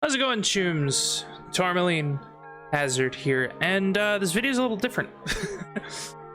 How's it going, Chooms? Tormaline Hazard here, and this video is a little different.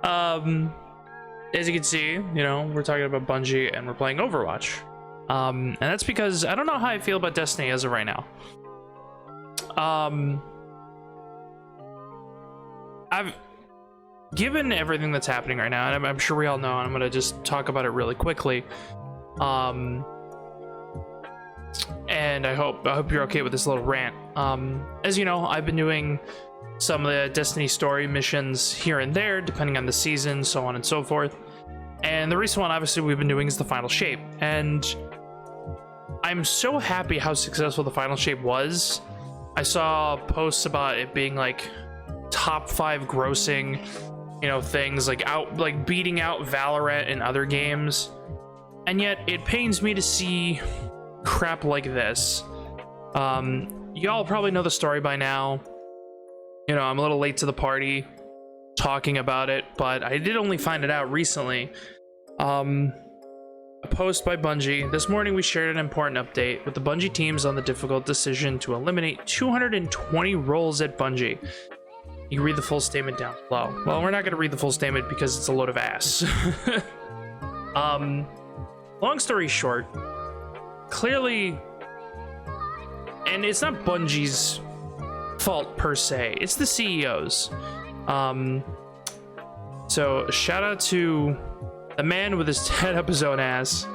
As you can see, we're talking about Bungie and we're playing Overwatch. And that's because I don't know how I feel about Destiny as of right now. I've given everything that's happening right now, and I'm sure we all know, and I'm gonna just talk about it really quickly. And I hope you're okay with this little rant. As you know, I've been doing some of the Destiny story missions here and there, depending on the season, so on and so forth. And the recent one, obviously, we've been doing is the Final Shape. And I'm so happy how successful the Final Shape was. I saw posts about it being like top 5 grossing, things like beating out Valorant and other games. And yet it pains me to see crap like this. Y'all probably know the story by now. I'm a little late to the party talking about it, but I did only find it out recently. A post by Bungie. This morning we shared an important update with the Bungie teams on the difficult decision to eliminate 220 roles at Bungie. You can read the full statement down below. Well, we're not going to read the full statement because it's a load of ass. Long story short, clearly, and it's not Bungie's fault per se, it's the CEO's. So shout out to the man with his head up his own ass,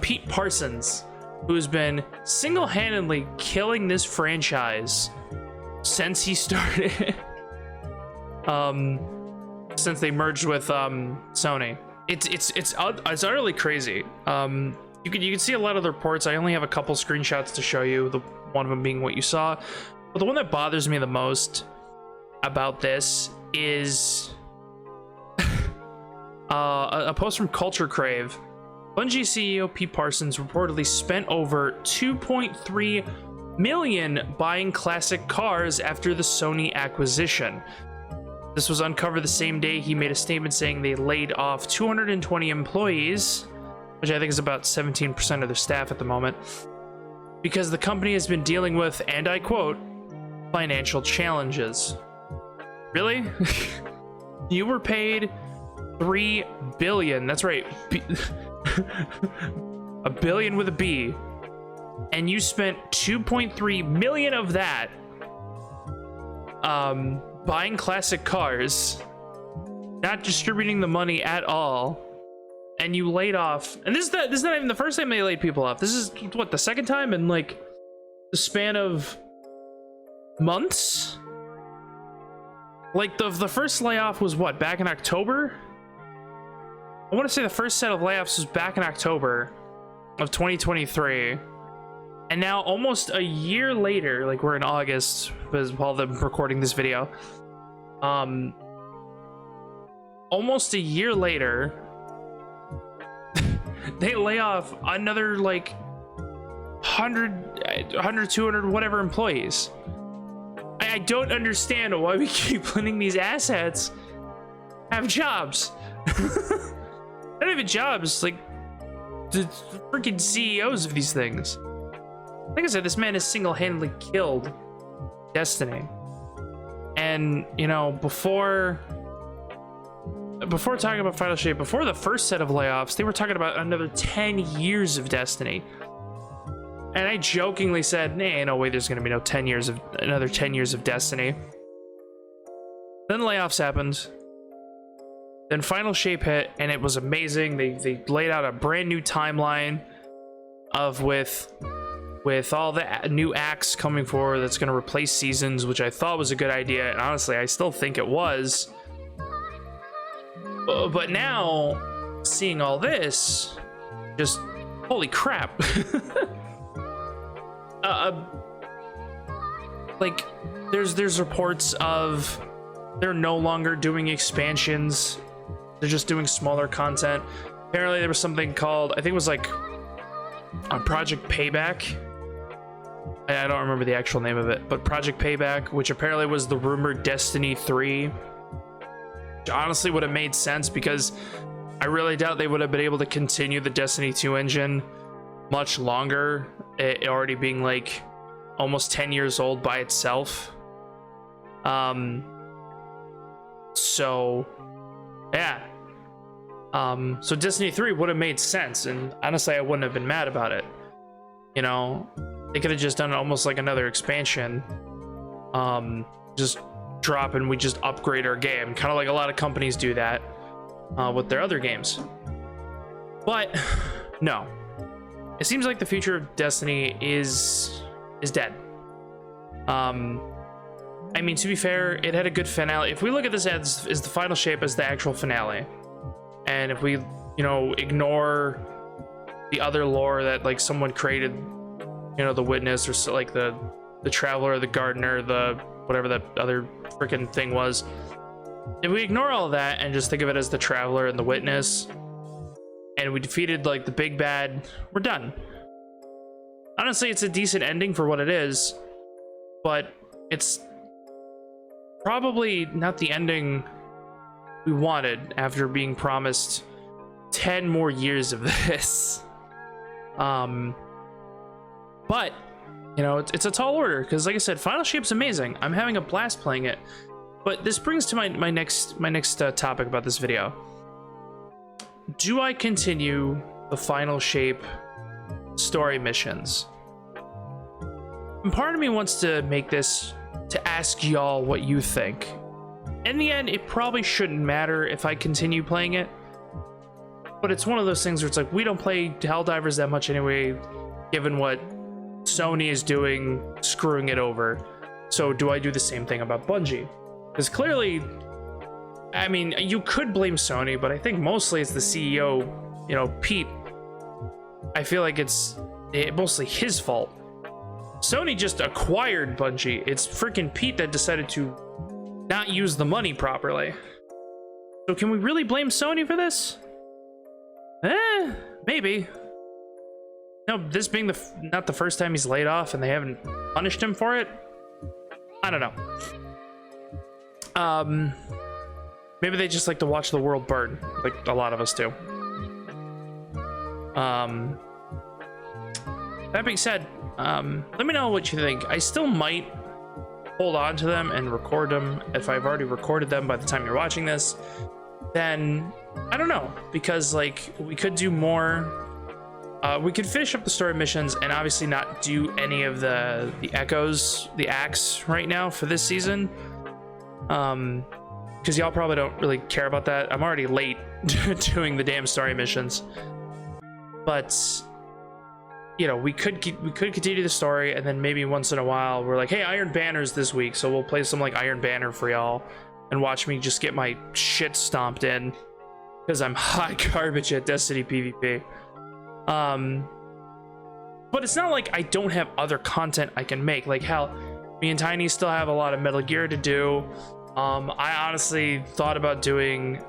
Pete Parsons, who's been single-handedly killing this franchise since he started. Since they merged with Sony. It's utterly crazy. You can see a lot of the reports. I only have a couple screenshots to show you, the one of them being what you saw. But the one that bothers me the most about this is a post from Culture Crave. Bungie CEO Pete Parsons reportedly spent over $2.3 million buying classic cars after the Sony acquisition. This was uncovered the same day he made a statement saying they laid off 220 employees, which I think is about 17% of their staff at the moment, because the company has been dealing with, and I quote, financial challenges. Really? You were paid $3 billion. That's right. A billion with a B. And you spent 2.3 million of that buying classic cars, not distributing the money at all, and you laid off. And this is not even the first time they laid people off. This is what, the second time in like the span of months? Like the first layoff was what, back in October? I want to say the first set of layoffs was back in October of 2023. And now almost a year later, like we're in August while I'm recording this video. Almost a year later, they lay off another like 100, 200, whatever employees. I don't understand why we keep letting these asshats have jobs. Not even jobs, like the freaking CEOs of these things. Like I said, this man has single-handedly killed Destiny. And, before talking about Final Shape, before the first set of layoffs, they were talking about another 10 years of Destiny. And I jokingly said, nah, ain't no way there's going to be another 10 years of Destiny. Then layoffs happened. Then Final Shape hit, and it was amazing. They laid out a brand new timeline of with all the new acts coming forward that's going to replace seasons, which I thought was a good idea, and honestly I still think it was. But now seeing all this, just holy crap. Like there's reports of they're no longer doing expansions, they're just doing smaller content. Apparently there was something called, I think it was like a Project Payback. I don't remember the actual name of it, but Project Payback, which apparently was the rumored Destiny 3. Which honestly would have made sense, because I really doubt they would have been able to continue the Destiny 2 engine much longer. It already being like almost 10 years old by itself. So yeah. So Destiny 3 would have made sense, and honestly I wouldn't have been mad about it. You know, they could have just done almost like another expansion. Just drop and we just upgrade our game, kind of like a lot of companies do that with their other games. But no, it seems like the future of Destiny is dead. I mean, to be fair, it had a good finale. If we look at this as the final shape as the actual finale, and if we, you know, ignore the other lore that like someone created, you know, the Witness or so, like the Traveler, the Gardener, the whatever that other freaking thing was. If we ignore all of that and just think of it as the Traveler and the Witness, and we defeated like the big bad, we're done. Honestly, it's a decent ending for what it is, but it's probably not the ending we wanted after being promised 10 more years of this. But you know, it's a tall order because, like I said, Final Shape's amazing. I'm having a blast playing it. But this brings to my next topic about this video. Do I continue the Final Shape story missions? And part of me wants to make this to ask y'all what you think. In the end, it probably shouldn't matter if I continue playing it, but it's one of those things where it's like, we don't play Helldivers that much anyway, given what Sony is doing, screwing it over. So do I do the same thing about Bungie? Because clearly, I mean, you could blame Sony, but I think mostly it's the CEO, you know, Pete. I feel like it's mostly his fault. Sony just acquired Bungie. It's freaking Pete that decided to not use the money properly. So can we really blame Sony for this? Maybe. No, this being not the first time he's laid off and they haven't punished him for it. I don't know. Maybe they just like to watch the world burn, like a lot of us do. That being said, let me know what you think. I still might hold on to them and record them. If I've already recorded them by the time you're watching this, then I don't know, because like we could do more. We could finish up the story missions and obviously not do any of the echoes, the acts right now for this season. Because y'all probably don't really care about that. I'm already late doing the damn story missions. But you know, we could continue the story, and then maybe once in a while we're like, hey, Iron Banner's this week, so we'll play some like Iron Banner for y'all and watch me just get my shit stomped in because I'm hot garbage at Destiny PvP. But it's not like I don't have other content I can make. Like, hell, me and Tiny still have a lot of Metal Gear to do. I honestly thought about doing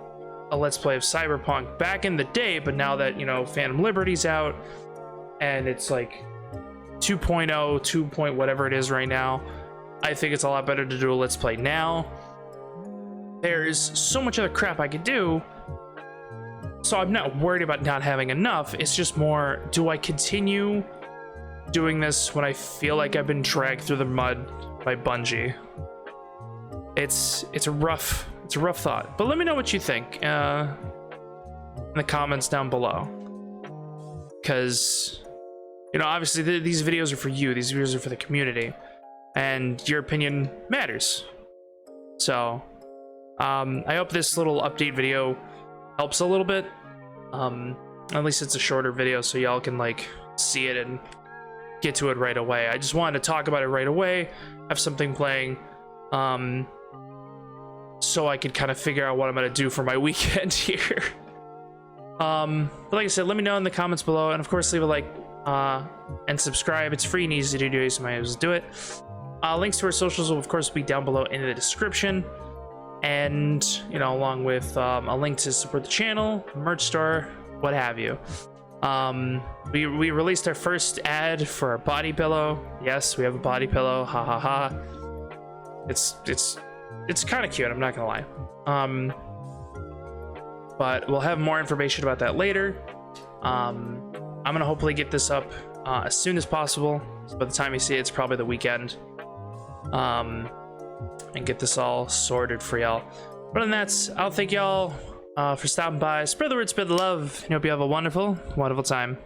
a Let's Play of Cyberpunk back in the day, but now that, you know, Phantom Liberty's out and it's like 2.0, 2 point whatever it is right now, I think it's a lot better to do a Let's Play now. There's so much other crap I could do, so I'm not worried about not having enough. It's just more, do I continue doing this when I feel like I've been dragged through the mud by Bungie? It's a rough thought, but let me know what you think in the comments down below, because you know, obviously these videos are for you, these videos are for the community, and your opinion matters. So I hope this little update video helps a little bit. At least it's a shorter video, so y'all can like see it and get to it right away. I just wanted to talk about it right away, have something playing, so I could kind of figure out what I'm gonna do for my weekend here. But like I said, let me know in the comments below, and of course leave a like and subscribe. It's free and easy to do, so might as well do it. Links to our socials will of course be down below in the description, and you know, along with a link to support the channel, merch store, what have you. We released our first ad for our body pillow. Yes, we have a body pillow. Ha ha ha. It's kind of cute, I'm not gonna lie. But we'll have more information about that later. I'm gonna hopefully get this up as soon as possible, So by the time you see it, it's probably the weekend. And get this all sorted for y'all. But other than that, I'll thank y'all for stopping by. Spread the word, spread the love, and hope you have a wonderful, wonderful time.